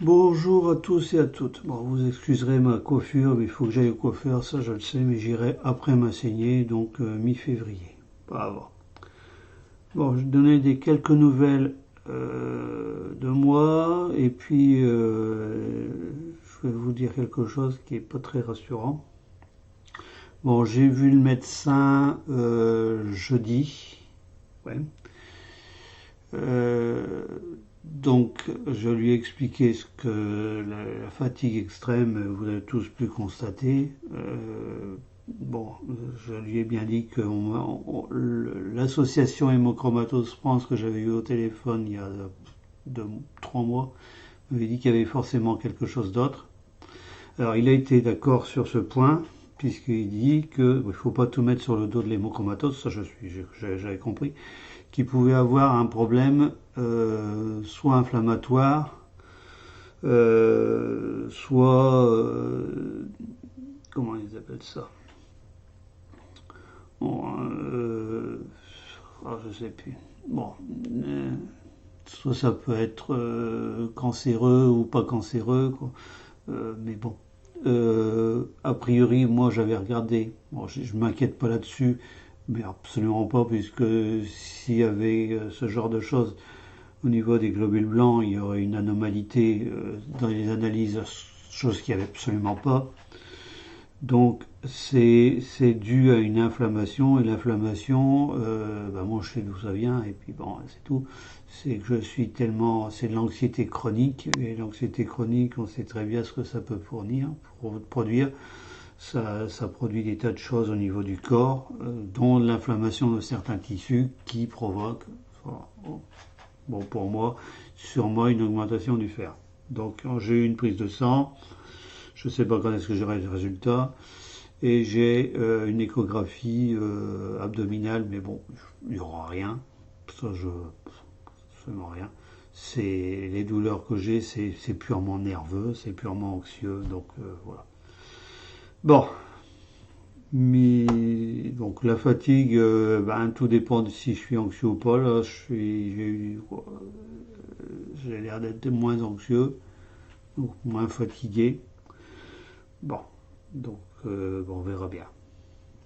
Bonjour à tous et à toutes. Bon, vous excuserez ma coiffure, mais il faut que j'aille au coiffeur, ça je le sais, mais j'irai après ma saignée, donc mi-février, pas avant. Bon, je vais donner quelques nouvelles de moi, et puis je vais vous dire quelque chose qui est pas très rassurant. Bon, j'ai vu le médecin jeudi, ouais. Euh, Donc, je lui ai expliqué ce que la fatigue extrême, vous avez tous pu constater. Bon, je lui ai bien dit que l'association Hémochromatose France que j'avais eu au téléphone il y a 3 mois m'avait dit qu'il y avait forcément quelque chose d'autre. Alors, il a été d'accord sur ce point, puisqu'il dit qu'il ne faut pas tout mettre sur le dos de l'hémochromatose, ça j'avais compris, qu'il pouvait avoir un problème soit inflammatoire, soit comment ils appellent ça. Bon, je sais plus. Bon, soit ça peut être cancéreux ou pas cancéreux, quoi. Mais bon, a priori, moi j'avais regardé. Bon, je m'inquiète pas là-dessus, mais absolument pas, puisque s'il y avait ce genre de choses au niveau des globules blancs, il y aurait une anomalité dans les analyses, chose qu'il n'y avait absolument pas. Donc c'est dû à une inflammation, et l'inflammation, moi je sais d'où ça vient, et puis bon, c'est tout. C'est que je suis tellement, c'est de l'anxiété chronique, et l'anxiété chronique, on sait très bien ce que ça peut produire. Ça produit des tas de choses au niveau du corps, dont l'inflammation de certains tissus qui provoque, bon pour moi, sûrement une augmentation du fer. Donc quand j'ai eu une prise de sang, je ne sais pas quand est-ce que j'aurai le résultat, et j'ai une échographie abdominale, mais bon, il n'y aura rien, ça je, absolument rien. C'est les douleurs que j'ai, c'est purement nerveux, c'est purement anxieux, donc voilà. Bon, mais donc la fatigue, tout dépend de si je suis anxieux ou pas. Là, j'ai l'air d'être moins anxieux, donc moins fatigué. Bon, donc on verra bien.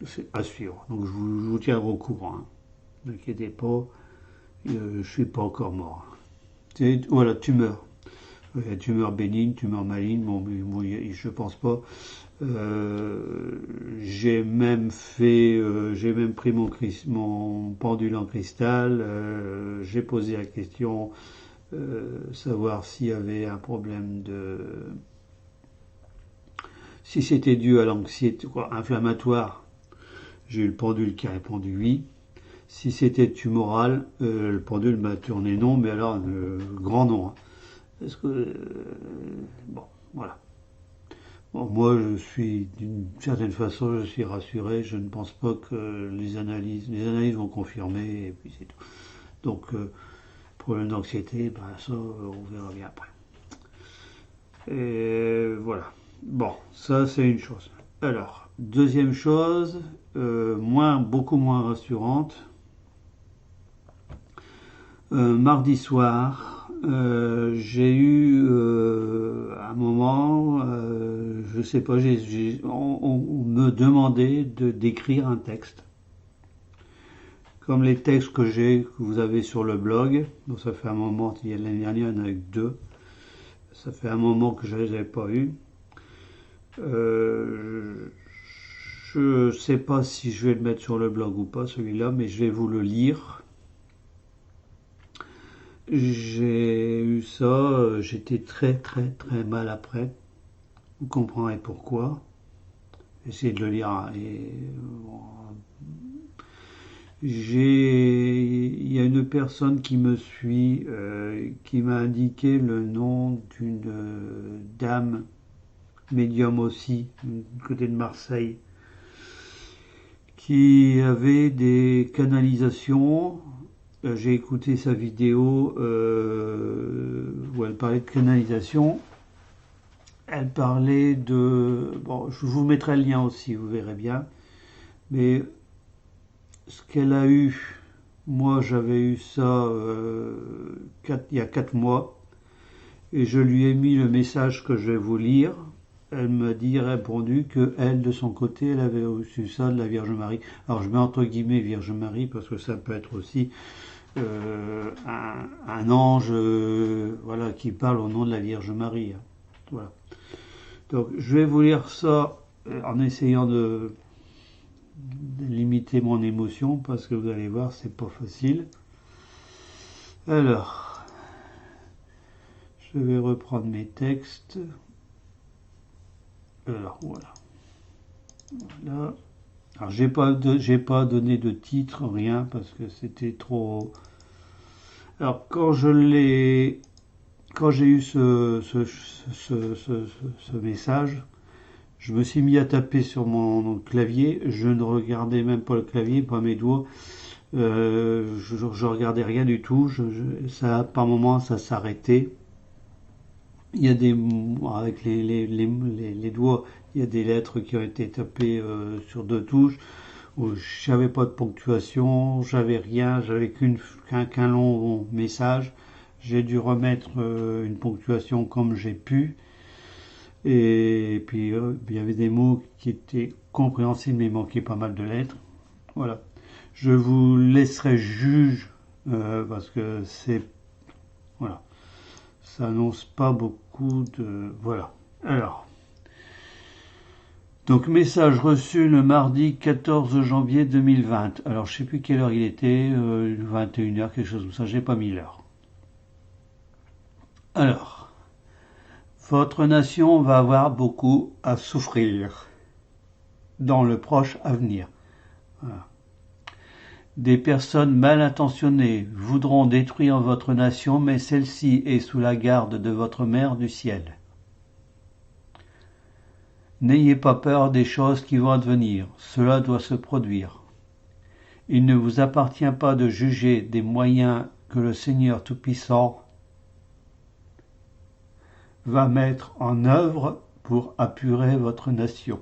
C'est à suivre. Donc je vous tiendrai au courant. Hein. Ne vous inquiétez pas, je suis pas encore mort. Voilà, tumeur. Tumeur bénigne, tumeur maligne, bon, moi, je pense pas. J'ai même pris mon pendule en cristal. J'ai posé la question, savoir s'il y avait un problème si c'était dû à l'anxiété inflammatoire. J'ai eu le pendule qui a répondu oui. Si c'était tumoral, le pendule m'a tourné non, mais alors grand non. Hein. Parce que bon, voilà. Bon, moi, je suis d'une certaine façon, je suis rassuré. Je ne pense pas que les analyses vont confirmer, et puis c'est tout. Donc, problème d'anxiété, ça, on verra bien après. Et voilà. Bon, ça, c'est une chose. Alors, deuxième chose, beaucoup moins rassurante. Mardi soir, j'ai eu un moment, je sais pas, on me demandait d'écrire un texte. Comme les textes que vous avez sur le blog, donc ça fait un moment, l'année dernière il y en a eu deux, ça fait un moment que je ne les avais pas eus. Je ne sais pas si je vais le mettre sur le blog ou pas celui-là, mais je vais vous le lire. J'ai eu ça, j'étais très très très mal après. Vous comprendrez pourquoi. Essayez de le lire. Hein, il y a une personne qui me suit, qui m'a indiqué le nom d'une dame médium aussi, du côté de Marseille, qui avait des canalisations. J'ai écouté sa vidéo où elle parlait de canalisation. Elle parlait de... Bon, je vous mettrai le lien aussi, vous verrez bien. Mais ce qu'elle a eu, moi j'avais eu ça il y a 4 mois. et je lui ai mis le message que je vais vous lire. Elle m'a répondu que elle, de son côté, elle avait reçu ça de la Vierge Marie. Alors je mets entre guillemets Vierge Marie parce que ça peut être aussi un ange, voilà, qui parle au nom de la Vierge Marie. Voilà. Donc je vais vous lire ça en essayant de limiter mon émotion parce que vous allez voir, c'est pas facile. Alors, je vais reprendre mes textes. Alors voilà. Voilà. Alors j'ai pas donné de titre, rien, parce que c'était trop. Alors quand j'ai eu ce message, je me suis mis à taper sur mon clavier. Je ne regardais même pas le clavier, pas mes doigts. Je regardais rien du tout. Ça, par moments, ça s'arrêtait. Il y a avec les doigts, il y a des lettres qui ont été tapées sur deux touches. Où j'avais pas de ponctuation, j'avais rien, j'avais qu'un long message. J'ai dû remettre une ponctuation comme j'ai pu. Et puis il y avait des mots qui étaient compréhensibles mais il manquait pas mal de lettres. Voilà. Je vous laisserai juge parce que c'est voilà. Ça annonce pas beaucoup de voilà. Alors. Donc message reçu le mardi 14 janvier 2020. Alors je sais plus quelle heure il était, 21h, quelque chose comme ça, j'ai pas mis l'heure. Alors, votre nation va avoir beaucoup à souffrir dans le proche avenir. Voilà. Des personnes mal intentionnées voudront détruire votre nation, mais celle-ci est sous la garde de votre Mère du ciel. N'ayez pas peur des choses qui vont advenir, cela doit se produire. Il ne vous appartient pas de juger des moyens que le Seigneur Tout-Puissant va mettre en œuvre pour apurer votre nation.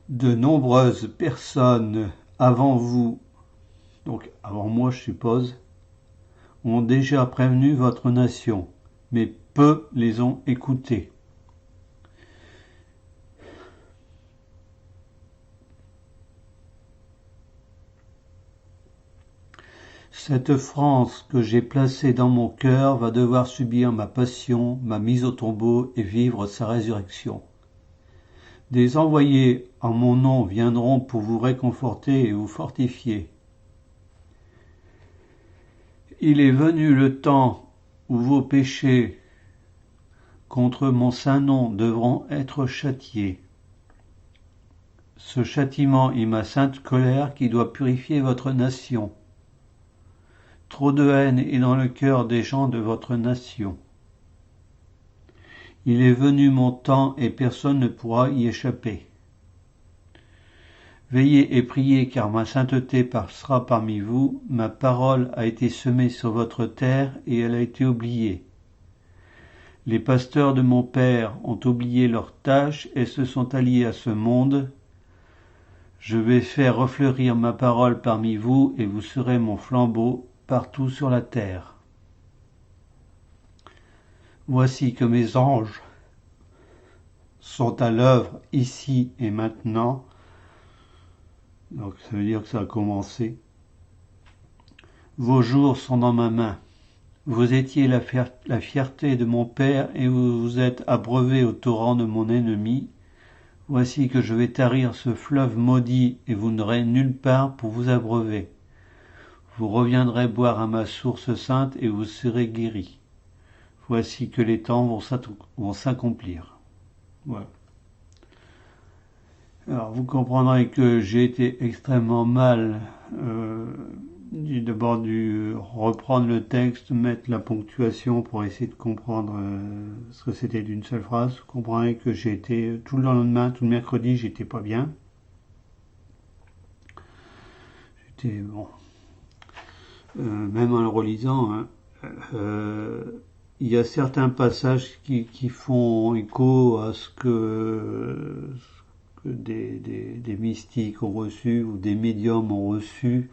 De nombreuses personnes avant vous, donc avant moi je suppose, ont déjà prévenu votre nation, mais peu les ont écoutés. Cette France que j'ai placée dans mon cœur va devoir subir ma passion, ma mise au tombeau et vivre sa résurrection. Des envoyés en mon nom viendront pour vous réconforter et vous fortifier. Il est venu le temps où vos péchés contre mon saint nom devront être châtiés. Ce châtiment est ma sainte colère qui doit purifier votre nation. Trop de haine est dans le cœur des gens de votre nation. Il est venu mon temps et personne ne pourra y échapper. Veillez et priez car ma sainteté passera parmi vous, ma parole a été semée sur votre terre et elle a été oubliée. Les pasteurs de mon Père ont oublié leurs tâches et se sont alliés à ce monde. Je vais faire refleurir ma parole parmi vous et vous serez mon flambeau partout sur la terre. Voici que mes anges sont à l'œuvre ici et maintenant. Donc ça veut dire que ça a commencé. Vos jours sont dans ma main. Vous étiez la fierté de mon Père et vous vous êtes abreuvé au torrent de mon ennemi. Voici que je vais tarir ce fleuve maudit et vous n'aurez nulle part pour vous abreuver. Vous reviendrez boire à ma source sainte et vous serez guéris. Voici que les temps vont s'accomplir. Voilà. Alors vous comprendrez que j'ai été extrêmement mal. J'ai d'abord dû reprendre le texte, mettre la ponctuation pour essayer de comprendre ce que c'était d'une seule phrase. Vous comprendrez que j'ai été tout le lendemain, tout le mercredi, j'étais pas bien. J'étais bon. Même en le relisant, hein, il y a certains passages qui font écho à ce que des mystiques ont reçu ou des médiums ont reçu.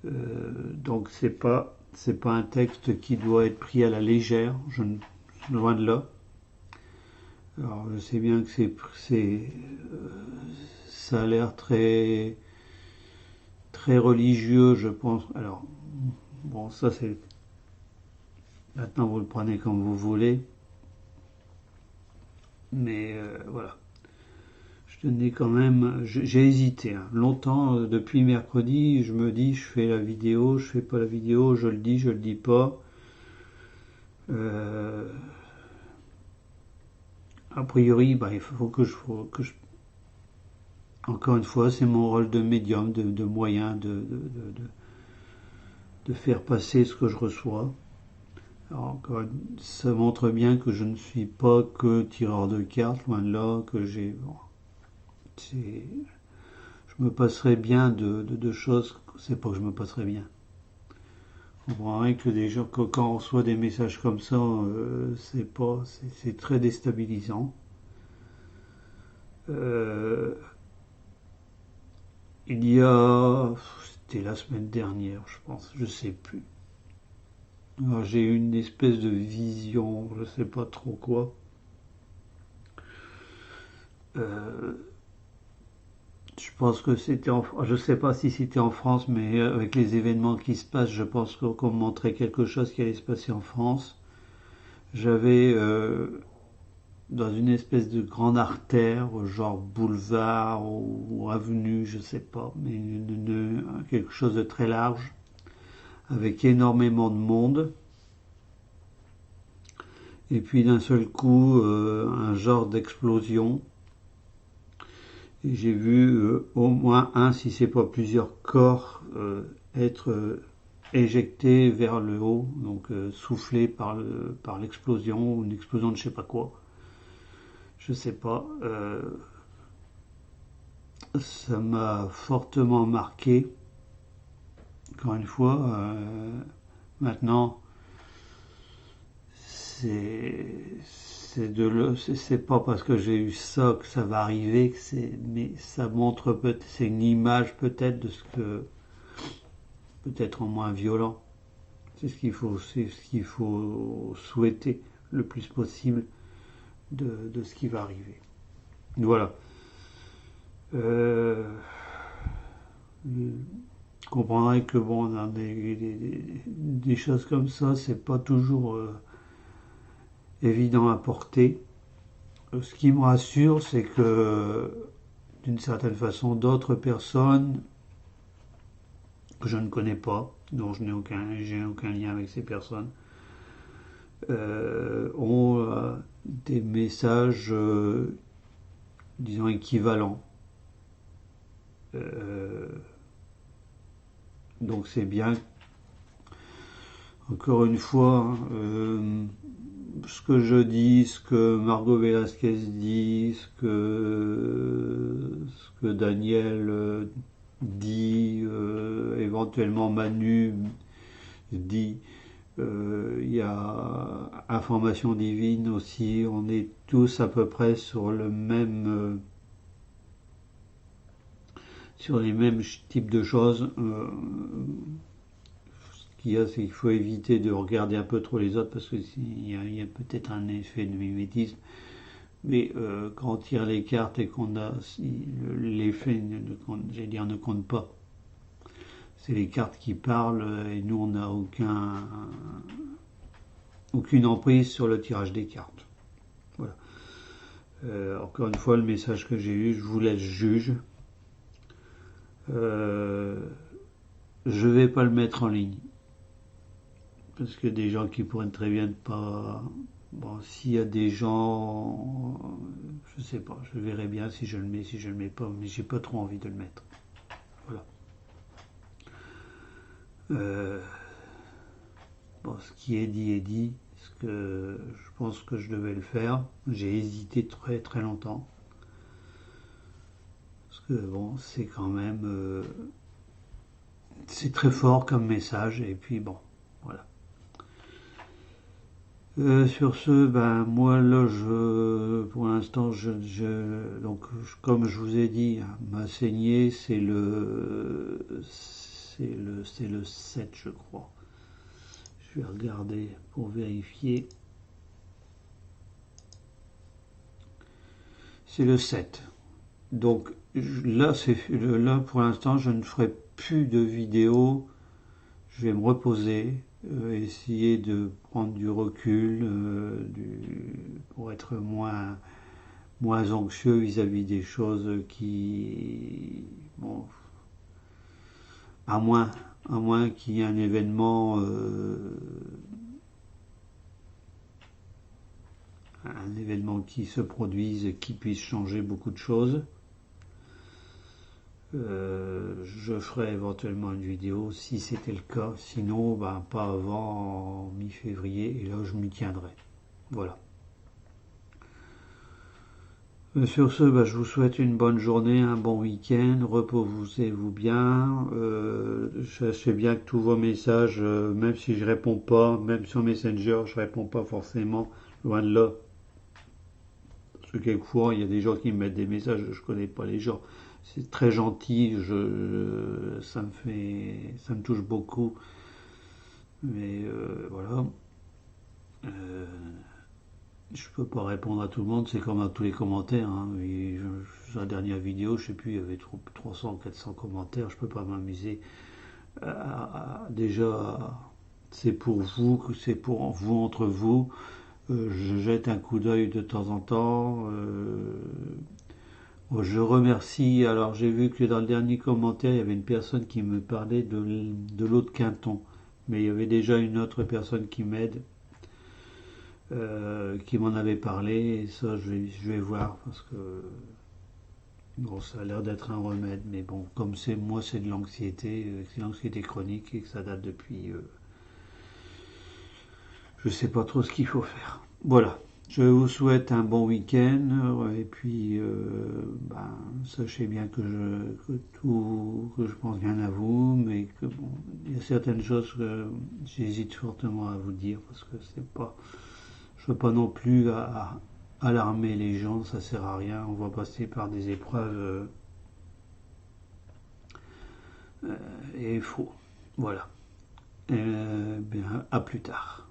Donc c'est pas c'est pas un texte qui doit être pris à la légère, loin de là. Alors je sais bien que ça a l'air très très religieux, je pense. Alors bon, ça c'est maintenant vous le prenez comme vous voulez, mais voilà. Je tenais quand même, j'ai hésité hein. Longtemps, depuis mercredi, je me dis je fais la vidéo, je fais pas la vidéo, je le dis pas. A priori, bah, il faut que je encore une fois, c'est mon rôle de médium, de moyen de faire passer ce que je reçois. Alors, ça montre bien que je ne suis pas que tireur de cartes, loin de là, que j'ai. Bon, je me passerais bien de choses, c'est pas que je me passerais bien. On comprendrait que quand on reçoit des messages comme ça, c'est très déstabilisant. Il y a, c'était la semaine dernière, je pense, je sais plus. J'ai eu une espèce de vision, je sais pas trop quoi. Je pense que je sais pas si c'était en France, mais avec les événements qui se passent, je pense qu'on me montrait quelque chose qui allait se passer en France. J'avais dans une espèce de grande artère, genre boulevard ou avenue, je sais pas, mais quelque chose de très large, avec énormément de monde. Et puis d'un seul coup, un genre d'explosion. Et j'ai vu au moins un, si c'est pas plusieurs corps, être éjectés vers le haut, donc soufflés par l'explosion, ou une explosion de je sais pas quoi. Je sais pas. Ça m'a fortement marqué. Encore une fois, maintenant, c'est pas parce que j'ai eu ça que ça va arriver, mais ça montre peut-être, c'est une image peut-être de ce que, peut-être en moins violent. C'est ce qu'il faut souhaiter le plus possible de ce qui va arriver. Voilà. Vous comprendrez que bon, dans des choses comme ça, c'est pas toujours évident à porter. Ce qui me rassure, c'est que d'une certaine façon, d'autres personnes que je ne connais pas, dont j'ai aucun lien avec ces personnes, ont des messages, disons, équivalents. Donc c'est bien. Encore une fois, ce que je dis, ce que Margot Velasquez dit, ce que Daniel dit, éventuellement Manu dit, il y a information divine aussi, on est tous à peu près sur le même sur les mêmes types de choses. Ce qu'il y a, c'est qu'il faut éviter de regarder un peu trop les autres parce qu'il y a peut-être un effet de mimétisme. Mais quand on tire les cartes et qu'on a l'effet, j'allais dire, ne compte pas. C'est les cartes qui parlent et nous on n'a aucune emprise sur le tirage des cartes. Voilà. Encore une fois, le message que j'ai eu, je vous laisse juge. Je vais pas le mettre en ligne parce que des gens qui pourraient très bien ne pas. Bon, s'il y a des gens, je sais pas, je verrai bien si je le mets, si je le mets pas, mais j'ai pas trop envie de le mettre. Voilà. Bon, ce qui est dit, ce que je pense que je devais le faire. J'ai hésité très très longtemps. Parce que bon, c'est quand même. C'est très fort comme message, et puis bon, voilà. Sur ce, ben moi là, pour l'instant, donc comme je vous ai dit, ma saignée, c'est le 7, je crois. Je vais regarder pour vérifier. C'est le 7. Donc là, là pour l'instant, je ne ferai plus de vidéos. Je vais me reposer, essayer de prendre du recul pour être moins anxieux vis-à-vis des choses qui... Bon, à moins qu'il y ait un événement qui se produise et qui puisse changer beaucoup de choses. Je ferai éventuellement une vidéo si c'était le cas, sinon pas avant mi-février, et là je m'y tiendrai. Voilà. Sur ce, je vous souhaite une bonne journée, un bon week-end, reposez-vous bien. Je sais bien que tous vos messages, même si je réponds pas, même sur Messenger, je réponds pas forcément, loin de là. Parce que quelquefois, il y a des gens qui me mettent des messages, je connais pas les gens. C'est très gentil, ça me touche beaucoup. Mais voilà. Je peux pas répondre à tout le monde, c'est comme à tous les commentaires. Hein. Sur la dernière vidéo, je sais plus, il y avait 300, 400 commentaires, je peux pas m'amuser. Déjà, c'est pour vous, c'est pour vous entre vous. Je jette un coup d'œil de temps en temps. Je remercie. Alors, j'ai vu que dans le dernier commentaire, il y avait une personne qui me parlait de l'eau de Quinton. Mais il y avait déjà une autre personne qui m'aide. Qui m'en avait parlé, et ça je vais voir parce que bon, ça a l'air d'être un remède, mais bon, comme c'est de l'anxiété, c'est l'anxiété chronique et que ça date depuis, je sais pas trop ce qu'il faut faire. Voilà, je vous souhaite un bon week-end et puis sachez bien que je pense bien à vous, mais que bon, il y a certaines choses que j'hésite fortement à vous dire parce que c'est pas je veux pas non plus alarmer les gens, ça sert à rien. On va passer par des épreuves et il faut. Voilà. Bien, à plus tard.